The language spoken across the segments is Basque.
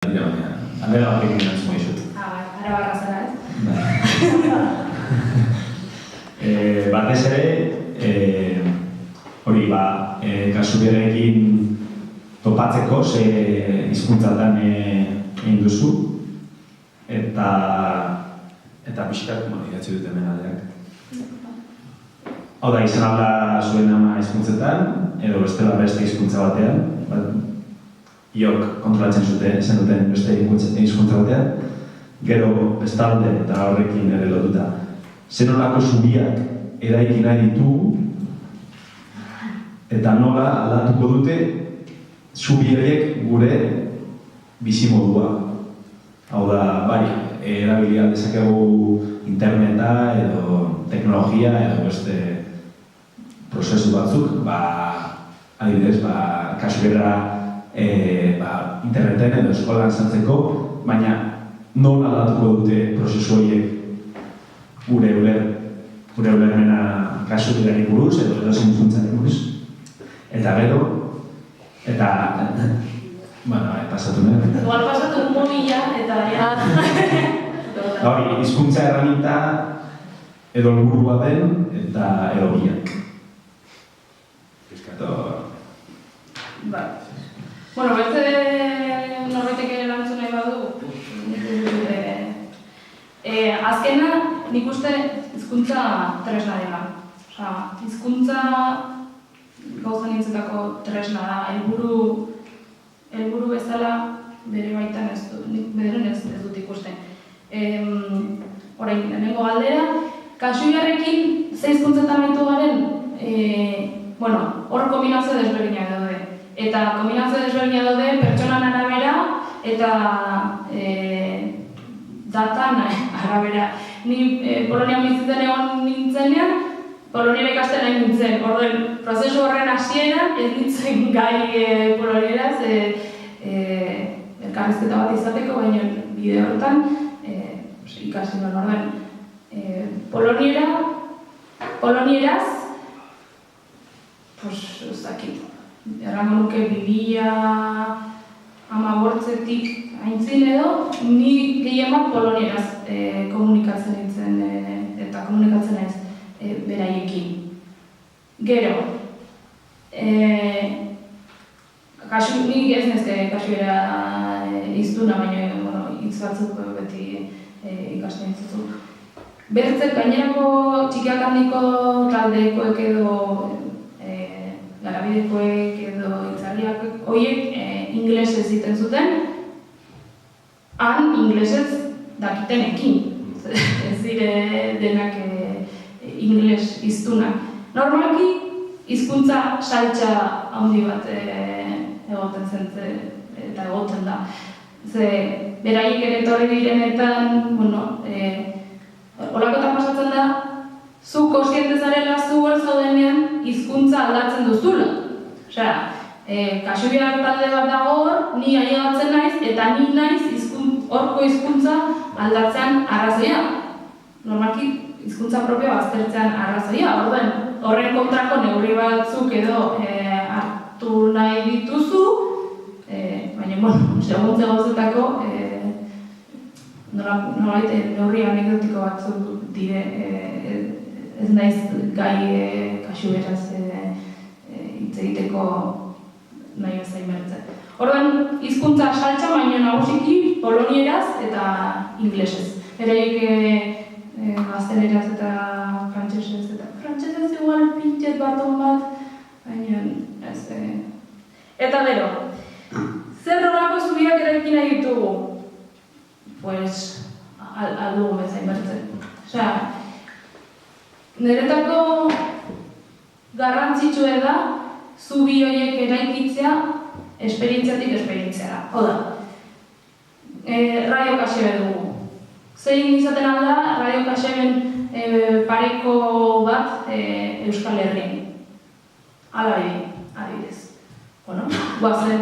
Aldera batek egin antzuma izut. Arabarra zara, ez? Batez ere, hori, kasubiarekin topatzeko ze hizkuntzatan egin duzu, eta pixkat, idatzi dut hemen aldeak. Hau da, izan alda zuen ama hizkuntzetan, edo bestela beste hizkuntza batean, iok kontrolatzen zen duten beste hizkuntza batean, gero bestalde eta horrekin ere lotuta. Zenolako zubiak eraiki nahi ditugu, eta nola aldatuko dute zubi horiek gure bizimodua. Hau da, bai, erabilia dezakegu interneta edo teknologia edo beste prozesu batzuk, adibidez, kasuera interneten edo eskolan sartzeko, baina nola aldatuko dute prozesu horiek gure ulermena kasuerari buruz edo edozein hizkuntzari buruz. Eta gero, pasatu nahi. Igual pasatu mobila eta hori, hizkuntza erraminta edo helburua den eta edo biak. Bueno, beste norbaitek erantzun nahi badu, azkena nik uste hizkuntza tresna dela. Hizkuntza gauza nintzetako tresna da, helburu bezala bere baitan ez dut ikusten. Orain, lehenengo galdera, kasuiarrekin ze hizkuntzetan baitu garen, hor kombinazio desberdinak daude. Eta kombinazio desberdinak daude pertsonan arabera eta datan arabera. Ni Polonian bizitzen egon nintzenean, Poloniera ikasten nahi nintzen. Prozesu horren hasiera ez nintzen gai Polonieraz elkarrizketa bat izateko, baina bide horretan ikasi nuen orden. Polonieraz, ez dakit, errango nuke 2015-tik aintzin edo, ni gehienak Polonieraz komunikatzen nintzen eta komunikatzen naiz beraiekin. Gero, nik ez nezke kasuera iztuna, baina hitz batzuk beti ikasten dituzu. Bertzek gainerako txikiak handiko taldekoek edo garabidekoek edo itzarriak horiek ingelesez egiten zuten, han ingelesez dakitenekin. Ez dire denak ingeles hiztunak. Normalki hizkuntza saltsa handi bat egoten zen eta egoten da. Beraiek ere etorri direnetan, holakotan pasatzen da, zu kontziente zarela zu hor zaudenean hizkuntza aldatzen duzula. Kasubiar talde bat dago hor, ni ailegatzen naiz eta ni naiz horko hizkuntza aldatzean arrazoia. Normalki hizkuntza propioa aztertzean arrazoia. Horren kontrako neurri batzuk edo hartu nahi dituzu, baina, segun gauzetako nolait neurri anekdotiko batzuk dire, ez naiz gai kasuberaz hitz egiteko nahi bezain bertzen. Orduan, hizkuntza saltsa, baina nagusiki polonieraz eta inglesez. Bereik gazteleraz eta frantsesez eta frantsesez igual pintxet baton bat, baina ez. Eta gero, zer nolako zubiak eraiki nahi ditugu? Aldugu bezain bertzen. Niretako garrantzitsua da zubi horiek eraikitzea esperientziatik esperientziara. Hau da, Radio Kasebe dugu. Zein izaten alda Radio Kaseben pareko bat Euskal Herrian. Hala adibidez. Guazen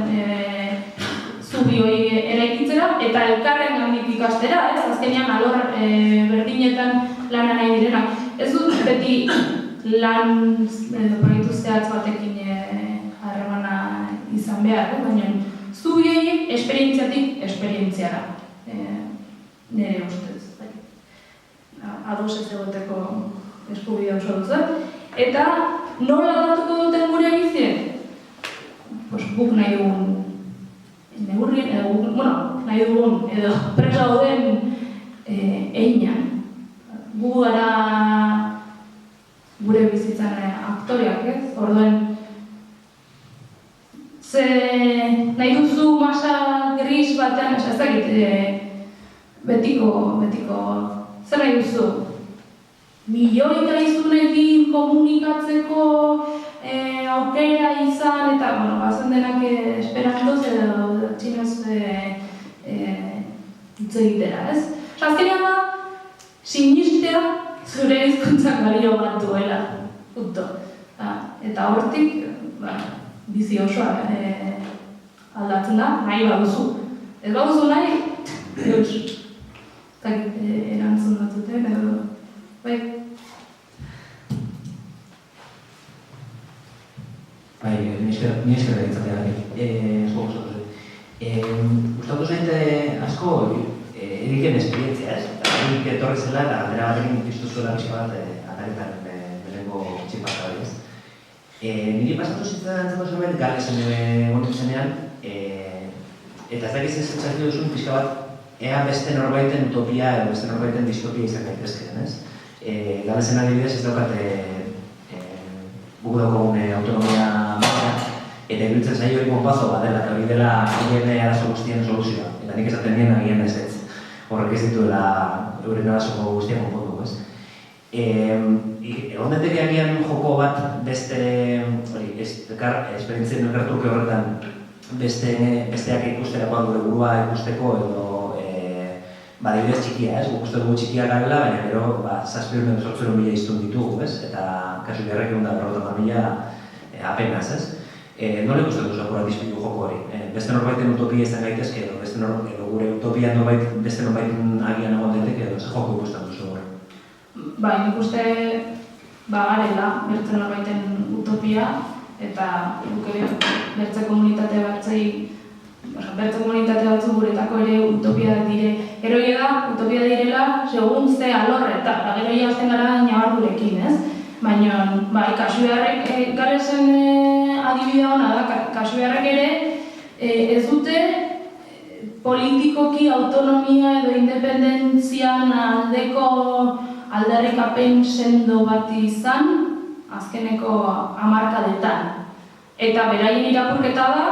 zubi hori eraikitzera eta elkarren gandik ikastera, azkenean alor berdinetan lana nahi direnak. Ez dut beti lan proiektu zehatz batekin harremana izan behar, baina zu zuei esperientziatik esperientziara, nire ustez. Ados ez egoteko eskubidea oso duzu. Eta nola aldatuko duten gure bizien? Guk nahi dugun neurrien, nahi dugun edo presa gauden einan. Gu gara gure bizitzan aktoreak, ez? Orduen, ze nahi duzu masa gris batean, ez dakit, betiko, zer nahi duzu? Milioika izunekin komunikatzeko aukera izan, eta, bazen denak esperantoz edo txinez hitz egitera, ez? Azkenean da, sinistea zure hizkuntzak balio bat duela, punto. Eta hortik, bizi osoa aldatzen da, nahi baduzu. Ez baduzu nahi, erantzun batzute, edo, bai. Ni esker da ditzateagatik. Gustatu zaite asko Eriken esperientzia, ez? Erik etorri zela eta galdera batekin piztu zuela pixka bat ataretan berengo txipata hori, ez? Niri pasatu zitzen zerbait Galesen egon zenean, eta ez dakiz ez txartu duzun pixka bat ea beste norbaiten utopia edo beste norbaiten distopia izan gaitezkeen, ez? Galesen adibidez ez daukate guk daukagun autonomia baina, eta iruditzen zaio hori monpazo bat dela, eta hori dela haien arazo guztien soluzioa. Eta nik esaten nien agian ez ez. Horrek ez dituela euren arazoko guztien konpondu, ez? Egon daiteke agian joko bat beste, esperientzien elkartruke horretan besteak ikusterakoan gure burua ikusteko edo adibidez txikia, ez? Guk uste dugu txikia garela, baina gero 700.000 iztun ditugu, ez? Eta kasu beharrek 150.000 apenas, ez? Nola ikusten duzu apura dizpilu joko hori? Beste norbaiten utopia izan gaitezke edo gure utopia beste norbaiten agian egon daiteke edo ze joko ikusten duzu hori? Nik uste garela bertze norbaiten utopia eta guk ere bertze komunitate batzuk guretako ere utopia dire. Gero da, utopia direla segun ze alorreta, gero jazten gara nabardurekin, ez? Baina, kasu beharrek Galesen adibidea hona da, kasu beharrek ere ez dute politikoki autonomia edo independentzian aldeko aldarrikapen sendo bat izan azkeneko hamarkadetan. Eta beraien irakurketa da,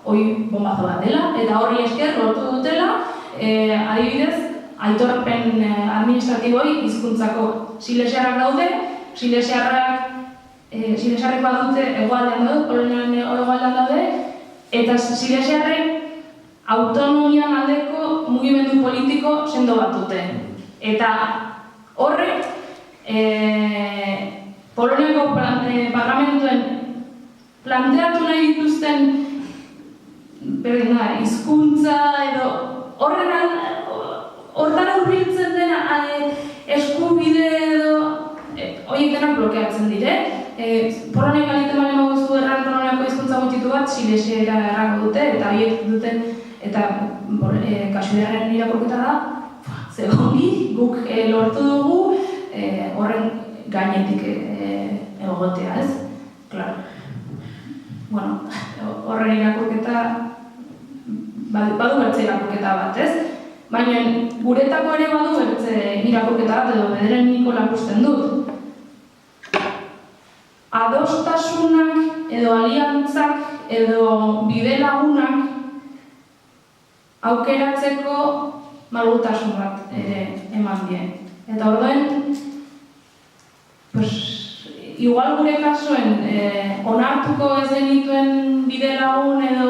hori bombazo bat dela, eta horri esker lortu dutela, adibidez, aitorpen administratiboi hizkuntzako silesiarrak daude, silesiarrek badute hegoaldean daude, Polonian hegoaldean daude, eta silesiarrek autonomian aldeko mugimendu politiko sendo bat dute. Eta horrek, Poloniako parlamentuen planteatu nahi dituzten hizkuntza edo hortara hurbiltzen dena eskubide edo horiek denak blokeatzen dire. Poloniak galiten bale maguzu erran Poloniako hizkuntza gutxitu bat silesiera errako dute eta horiek duten eta kasuderaren irakurketa da zegongi guk lortu dugu horren gainetik egotea, ez? Claro. Horren irakurketa badu bertze irakurketa bat, ez? Baina guretako ere badu bertze irakurketa bat edo bederen niko lakusten dut. Adostasunak edo aliantzak edo bide lagunak aukeratzeko malgutasun bat ere eman die. Eta orduen, igual gure kasuen onartuko ez denituen bide lagun edo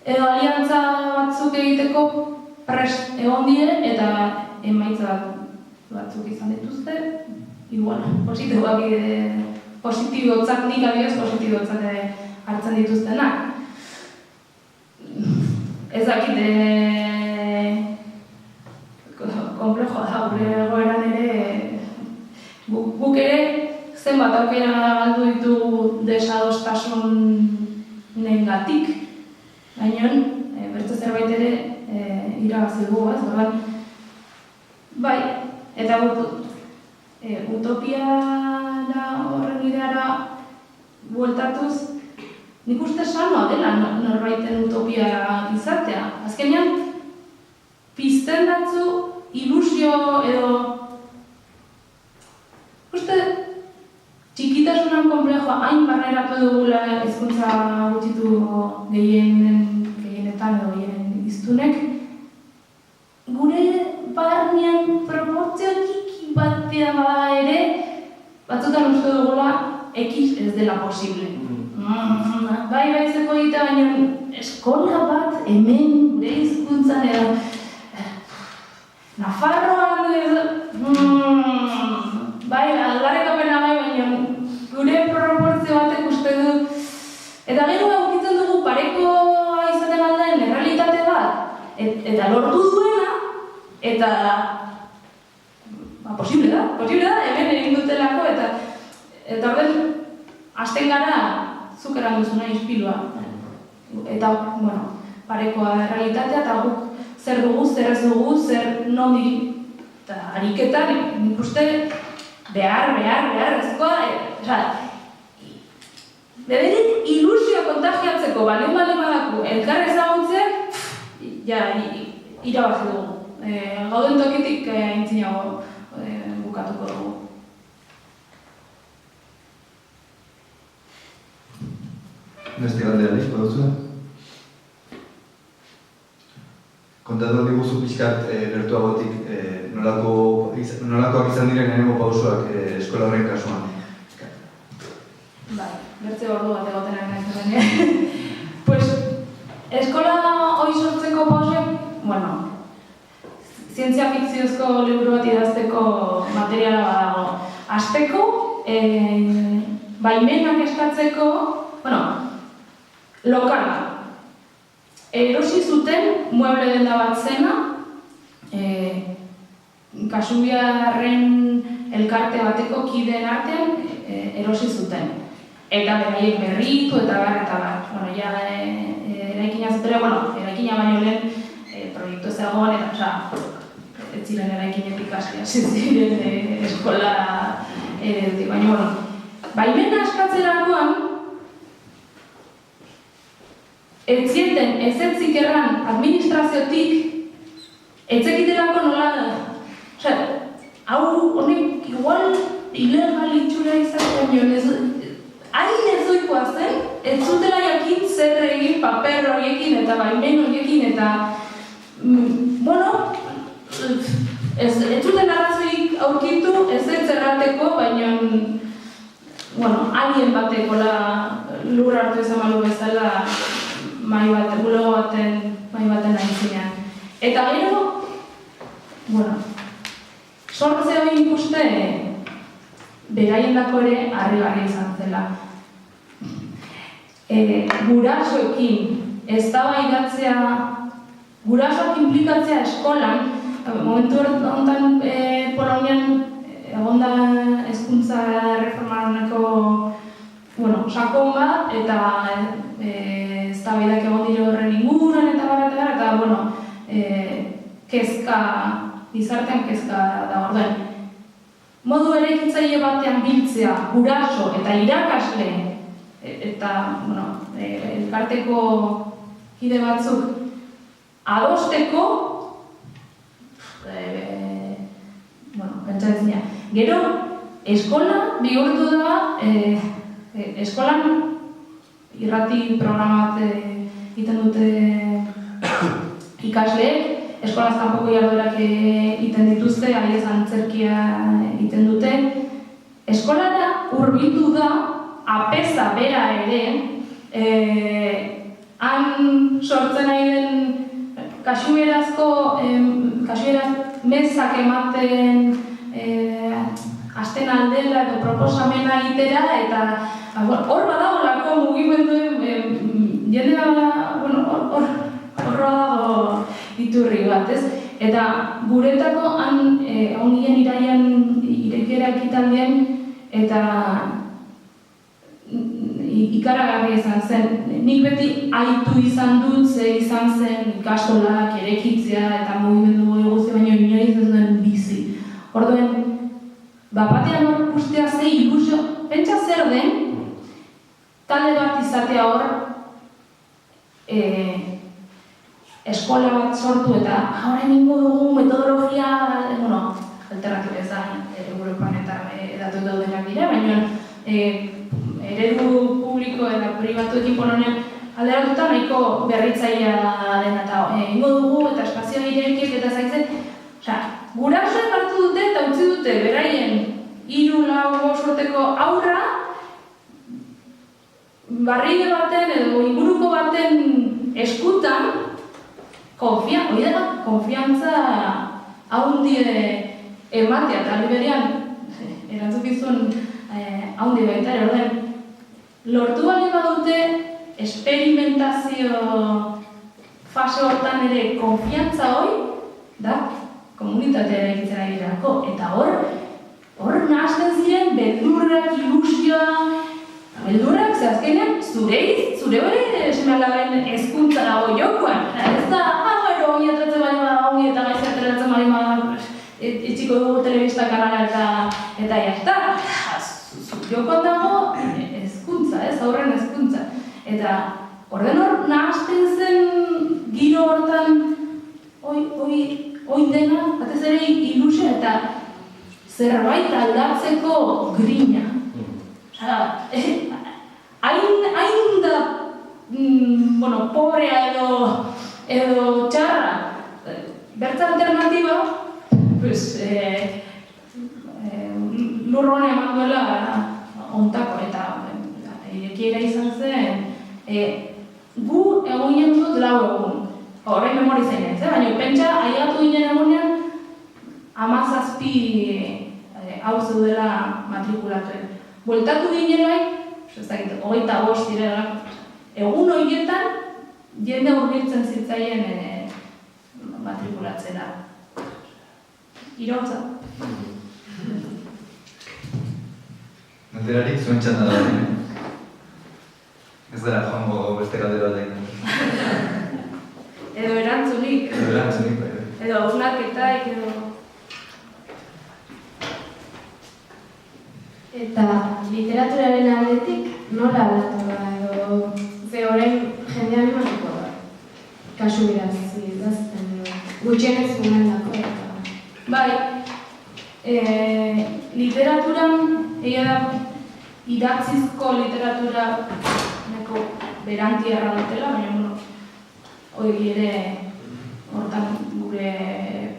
aliantza batzuk egiteko prest egon dire eta emaitza batzuk izan dituzte. Igual, positibotzak nik adibidez positibotzak hartzen dituztenak. Ez dakit, komplejoa da, gure egoeran ere guk ere zenbat aukera galdu ditugu desadostasunen gatik Gainon, beste zerbait ere irabazi dugu, ez? Orduan, bai, eta utopiara horren ideara bueltatuz, nik uste sanoa dela norbaiten utopia izatea. Azkenean, pizten datzu ilusio edo uste txikitasunan konplejoa hain barneratu dugula hizkuntza gutxitu gehienetan edo gehienen hiztunek, gure barnean proportzio txiki batean bada ere, batzutan uste dugula X ez dela posible. Bai zeko egitea, baina eskola bat hemen gure hizkuntzan edo Nafarroan bai, aldarrekapena bai, baina gure proportzio batek uste du. Eta gero aurkitzen dugu parekoa izaten aldean errealitate bat, eta lortu duena, eta posible da, hemen egin dutelako, eta horren hasten gara zuk eran duzuna ispilua. Eta, parekoa errealitatea, eta guk zer dugu, zer ez dugu, zer nondi, eta ariketan, nik uste beharrezkoa, beberik ilusio kontagiatzeko baliun badaku, elkar ezagutzek, irabazi dugu. Gauden tokitik aintzinago bukatuko dugu. Beste galdera nik, baduzu? Kontatu diguzu pixkat gertuagotik nolakoak izan diren lehenengo pausoak eskola horren kasuan. Bai, bertze ordu bat egotenak nahi zuen. Pues, eskola hori sortzeko pausek, zientzia fikziozko liburu bat idazteko materiala badago. Hasteko, baimenak eskatzeko, lokala. Erosi zuten mueble denda bat zena, Kasubiarren elkarte bateko kideen artean erosi zuten. Eta beraiek berritu eta bar. Eraikina zutera, eraikina baino lehen proiektu zegoen, eta ez ziren eraikinetik hasi ziren eskola eredutik. Baina, baimena eskatzerakoan, ez zieten ezetzik erran administraziotik etzekitelako nola hau honek igual ilegal itxura izaten hain ez doikoa zen, ez zutela jakin zer egin paper horiekin eta baimen horiekin eta ez zuten arrazoik aurkitu ez zerrateko, baina alien bateko lur hartu ezan malu bezala bulego baten aintzinean. Eta gero, sortze hori ikuste beraiendako ere harrigarria izan zela. Gurasoekin eztabaidatzea, gurasoak inplikatzea eskolan, momentu honetan Polonian egonda hezkuntza reformaroneko sakon bat, eta eztabaidak egon dira horren inguruan eta kezka, gizartean kezka da orden. Modu eraikitzaile batean biltzea, guraso eta irakasle, eta elkarteko kide batzuk adosteko, pentsatzea. Gero, eskola bihurtu da, eskolan irrati programa bat egiten dute ikasleek, eskolaz kanpoko jarduerak egiten dituzte, ari ez antzerkia egiten dute. Eskolara hurbildu da, apeza bera ere, han sortzen nahi den kasuerazko mezak ematen hasten aldela edo proposamena egitera, eta hor badagoelako mugimenduen jendea, hor dago iturri bat, ez? Eta guretako han ongien iraian irekiera ekitaldien eta ikaragarria izan zen. Nik beti aitu izan dut, ze izan zen ikastolak erekitzea eta mugimendu guzti baino inoiz ez duen bizi. Orduen, batean hor guztia ze ilusio, pentsa zer den, talde bat izatea hor, eskola bat sortu eta horren ingo dugu metodologia, alternatiba ezan, Europan eta datu daudenak dira, baina eredu publiko eta pribatuekin Polonian alderatuta nahiko berritzailea dena eta ingo dugu eta espazioa irekik eta zaitzen. Gurasoek hartu dute eta utzi dute beraien 3-4 urteko haurra barride baten edo inguruko baten eskutan konfiantza haundi ematea eta liberian erantzukizun haundi baita ere. Lortu bali badute esperimentazio fase hortan ere konfiantza hori da komunitatea eraikitzera girako eta hor nahazten ziren beldurrak, ilusioa. Beldurrak, ze azkenean, zure hori seme-alaben hezkuntza dago jokoan. Ez da, ongi atratzen bali bada, ongi eta gaizki ateratzen bali bada, etxiko dugu telebista kanala eta jazta. Jokoan dago hezkuntza, aurren hezkuntza. Eta orden hor nahazten zen giro hortan, oin dena, batez ere ilusia eta zerbait aldatzeko grina. Hain da, pobrea edo txarra, bertza alternatiba, lur hona eman duela ontako eta irekiera izan zen, gu egun ginen dut 4 egun, horrein memori zain ez, baina pentsa aiatu ginen egunean 17 hau zeudela matrikulatuen. Bueltatu ginenak, ez dakit, 25 direla, egun horietan jende hurbiltzen zitzaien matrikulatzera. Irautza. Galderarik zuen txanda da. Ez dara joango beste galdera da egin. Edo erantzunik. Edo hausnarketak, edo... Eta literaturaren aldetik nola aldatu da edo ze orain jendea animatuko da. Kasu beraz, idazten gutxienez gomendako eta... Bai, literaturan, egia da, idatzizko literatura neko berantierra dutela, baina hori ere hortan gure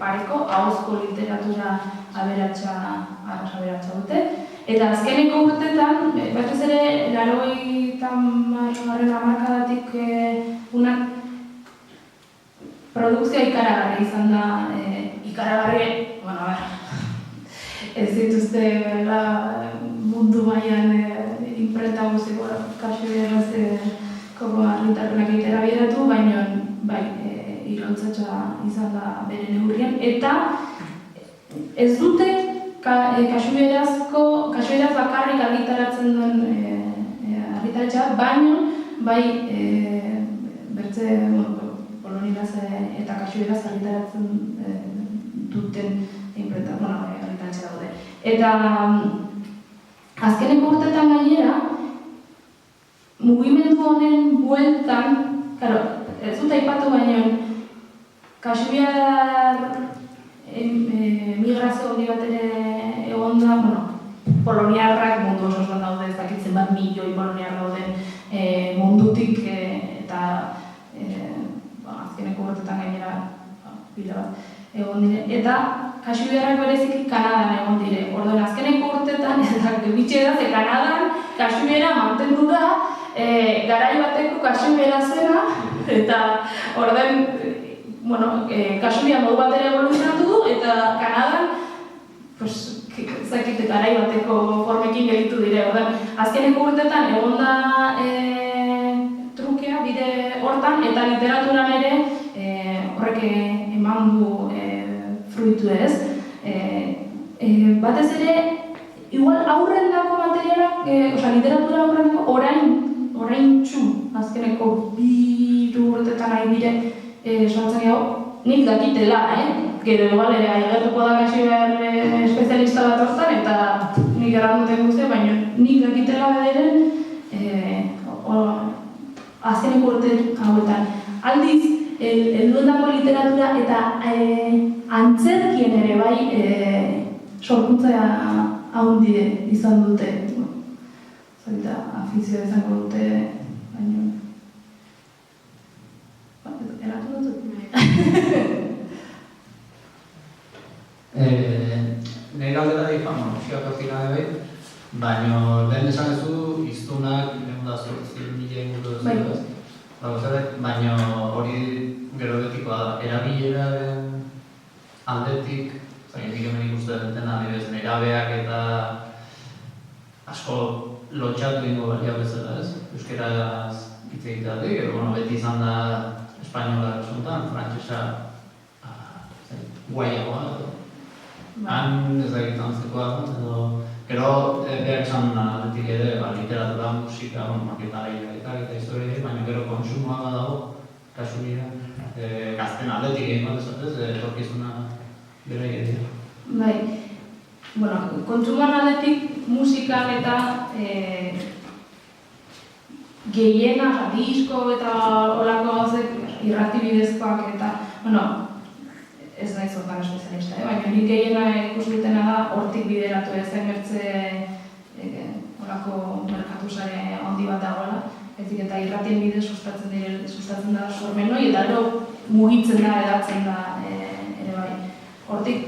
pareko, ahozko literatura aberatsa dute. Eta azkeneko urtetan, batez ere, 80. hamarkadatik unak produkzioa ikaragarri izan da, ikaragarri, ez dituzte mundu mailan imprenta guztiko kasu berazeko argitarpenak egitera bideratu, baina bai, irontzatxa izan da bere neurrian. Eta ez dute kasueraz bakarrik argitaratzen duen argitaratxa, baina bai bertze polonieraz eta kasueraz argitaratzen duten imprenta, argitaratxa daude. Eta azkeneko urtetan gainera, mugimendu honen bueltan, ez dut aipatu baina, kasueraz migrazio hori bat ere egon da, poloniarrak mundu osoan daude, ez dakitzen bat milioi poloniar dauden mundutik eta azkeneko urtetan gainera pila bat egon dire. Eta kasubiarrak bereziki Kanadan egon dire. Orduan azkeneko urtetan, eta bitxe da, ze Kanadan kasubiera mantendu da garai bateko kasubiera zena, eta orduan kasubia modu bat ere evoluzionatu du, eta Kanadan, zakit, garai bateko formekin gelitu dire. Azkeneko urtetan egon da trukea bide hortan, eta literaturan ere horrek eman du fruitu ez. Batez ere, igual aurren dago materialak, literatura aurren dago, oraintsu, azkeneko 2 urtetan ari diren sortzen gehiago, nik dakitela, Gero igual ere aigertuko da Kasiber espezialista bat hortan, eta nik erranduten guztia, baina nik dakitela bederen azkeneko urte hauetan. Aldiz, helduendako literatura eta antzerkien ere bai sorkuntza haundi izan dute. Zorita, afizioa izango dute, baina... Eratu dut? Nire galdera dira, musiak zira bai, baina lehen esan ezu iztunak 108.000 inguru dut. Baina hori gero betikoa da, erabileraren aldetik, nik hemen ikusten dena adibidez nerabeak eta asko lotxatu ingo balia bezala ez, euskeraz hitz egiteatik, gero beti izan da espainola esuntan, frantsesa guaiagoa edo. Han ez da egiten antzekoa, edo gero behar esan aldetik ere, literatura, musika, maketaria eta historia, baina gero konsumoa badago, kasu nire, gazten aldetik egin bat esatez, etorkizuna bera egitea. Bai, bueno, kontsumoan aldetik musikan eta gehiena, disko eta olako gauzek irratibidezkoak eta, bueno, ez nahi zortan espezialista, baina nik gehiena ikusdutena da hortik bideratu ezen bertze olako merkatusare handi bat dagoela, ezik eta irratien bidez sustatzen da sormenoi eta gero mugitzen da, edatzen da ere bai. Hortik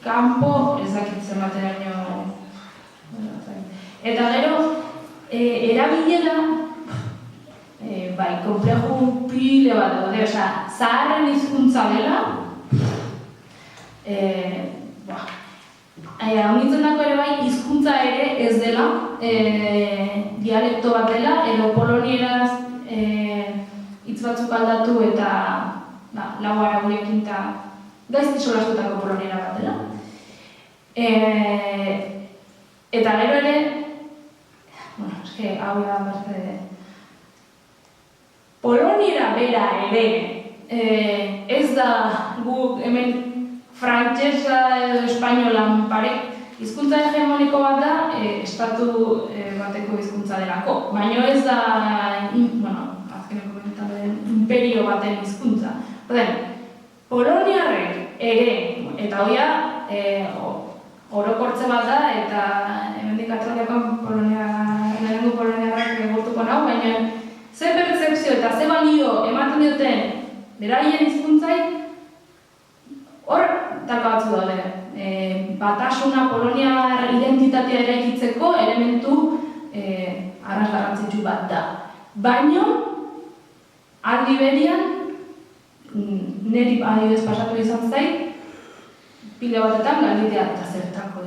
kanpo ez dakitzen bateraino. Eta gero erabilera bai, kompleju pile bat daude, zaharren hizkuntza dela, Honitzen dako ere bai, hizkuntza ere ez dela, dialekto bat dela, edo polonieraz hitz batzuk aldatu eta lau araguriekin eta gaizti solastutako poloniera bat dela. Eta gero ere, hau da beste... Poloniera bera ere ez da guk hemen frantsesa edo espainolan pare, hizkuntza hegemoniko bat da, estatu bateko hizkuntza delako, baina ez da, azkeneko benetan den, imperio baten hizkuntza. Poloniarrek ere, eta hoia, orokortze bat da, eta hemendik atzaldekoan lehenengo poloniarrak egurtuko nau, baina ze pertzepzio eta ze balio ematen duten beraien hizkuntzai, hor daka batzu daude. Batasuna poloniar identitatea eraikitzeko elementu arras garrantzitsu bat da. Baina, aldi berian, niri adibidez pasatu izan zait, pila batetan galditea eta zertarako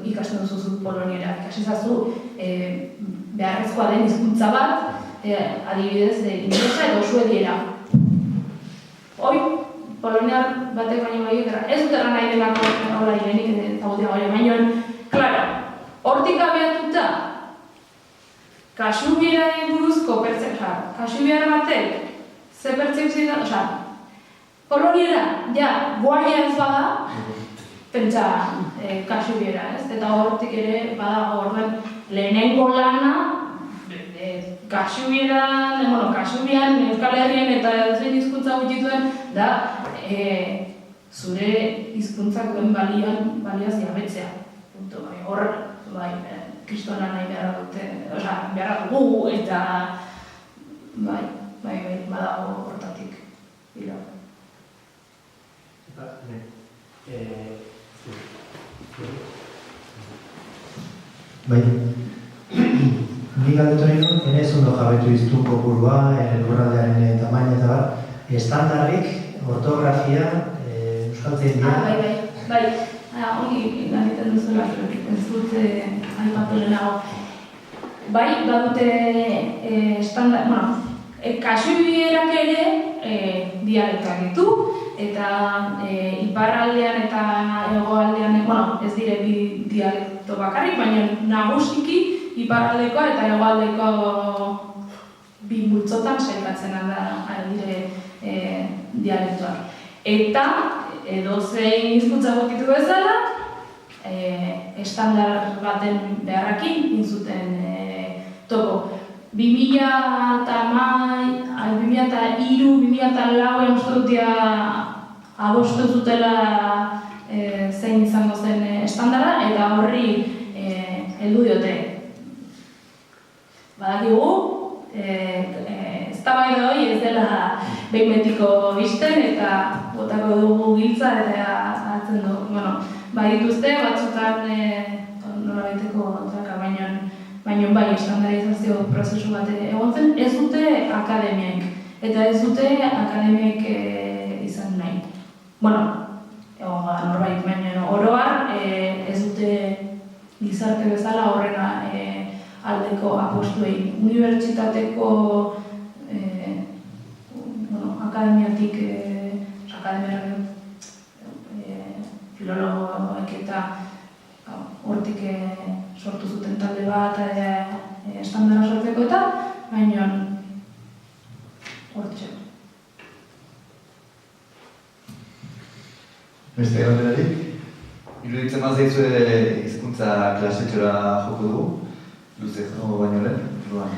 ikasten duzu poloniera. Ikasizazu beharrezkoa den hizkuntza bat, adibidez ingelesa edo suediera. Hoi, poloniar batek baino bai ez dut erran nahi denako hola direnik ezagutia gure, baina, klara, hortik abiatuta, Kasubieraren buruzko pertzepzioa, Kasubier batek, ze pertzepzioa da, poloniera, guaia ez bada, pentsa Kasubiera, ez? Eta hortik ere badago orden lehenengo lana, Kasubieran, Kasubian, Euskal Herrien eta zein hizkuntza gutxituen, da zure hizkuntzak duen baliaz jabetzea. Hor, kristona nahi behar dute, behar dugu eta badago hortatik. Nik galdetu nahi dut, enez ondo jabetu iztun kopurua, lurraldearen tamaina eta bar, estandarrik, ortografia, euskaltzen dira? Bai, ongi egiten duzula, ez dut aipatu lehenago. Bai, badute estandar, Kasubierak ere dialektoak ditu, eta iparraldean eta hegoaldean, ez dire bi dialekto bakarrik, baina nagusiki iparraldekoa eta hegoaldeko bi multzotan sailkatzen dire dialektoak. Eta edozein hizkuntza egokitu bezala, estandar baten beharrakin egin zuten topo. 2003-2004 uste dutia adostu zutela zein izango zen estandara, eta horri heldu diote. Badakigu, eztabaida hori ez dela behin betiko bizten eta botako dugu giltza eta hartzen du. Badituzte, batzutan nolabaiteko traka, baina bai estandarizazio prozesu bat egon zen, ez dute akademiaik. Eta ez dute akademiaik izan nahi. Egon gara norbait, baina oroar ez dute gizarte bezala horrena aldeko apostuei. Unibertsitateko akademiatik, filologoek eta hortik sortu zuten talde bat estandara sortzeko eta baina hortxe. Beste galderarik, iruditzen bazaizue hizkuntza klasetxora joko dugu, luze joango baino lehen, orduan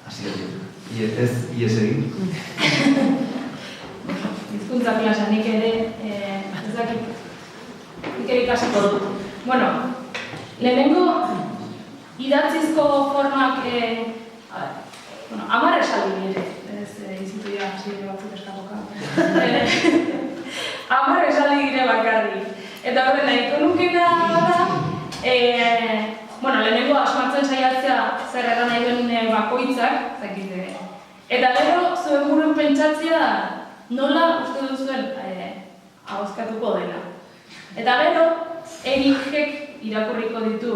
hasi egin. Ies egin. Hizkuntza klasa nik ere ez dakit ikasiko dut. Lehenengo idatzizko formak 10 esaldi nire, ez izitu dira hasi batzuk eskapoka. 10 esaldi dire bakarrik. Eta horren nahiko nukena da, lehenengo asmatzen saiatzea zer egan nahi duen bakoitzak, zakite. Eta gero zuen buruen pentsatzea nola uste duzuen ahozkatuko dena. Eta gero, Erikek irakurriko ditu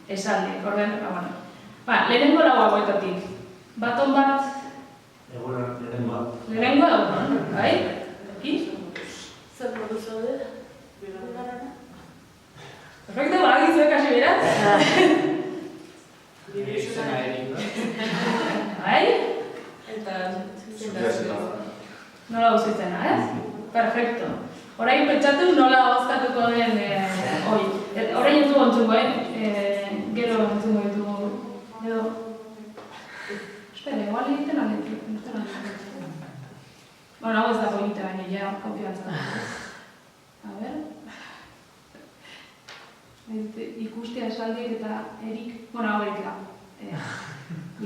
esaldi, orden, lehenengo lau hauetatik. Baton bat... Lehenengo hau, bai? Zer modu zaude? Perfecto, badakizuek hasi beraz? Bai? Eta... nola uzitzena, ez? Perfecto. Orain pentsatu nola ahozkatuko den hori. Orain ez dugu entzungo, gero entzungo ditugu. Edo... Espera, igual egiten aletik. Hau ez dago egite baina, ja, konfiantza. A ber... Ikustea esaldiek eta Erik... hau Erik da.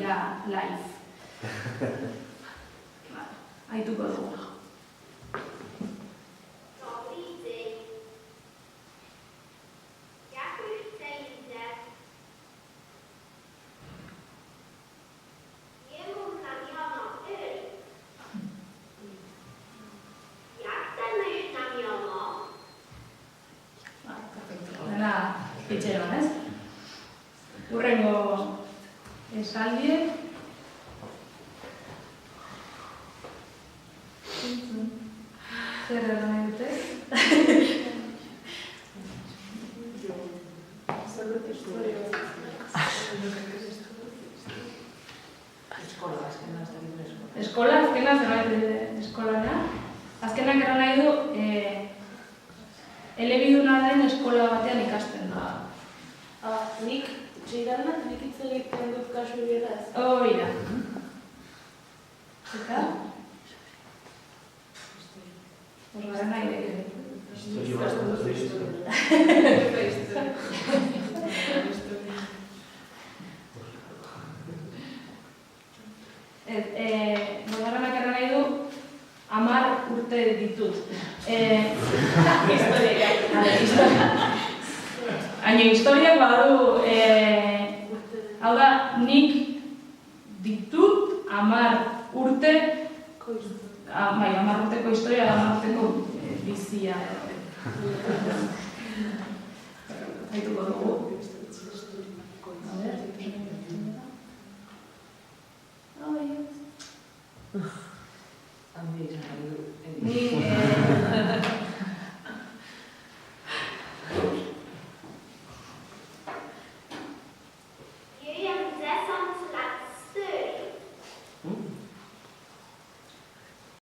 Ja, live. Aituko dugu. Itxeron, ez? Hurrengo esaldiek. Zer eran nahi dute? Eskola, azkena, zerbait eskolana. Azkenak eran nahi du, elebiduna den eskola batean ikasten da. Nik, txeiranak, nik hitz egiten dut kasu eraz. Hori da. Eta? Horgaren nahi dek. Horgaranak erra nahi du 10 urte ditut. Historiak badu, hau da, nik ditut 10 urteko historia, 10 urteko bizia. Haituko dugu.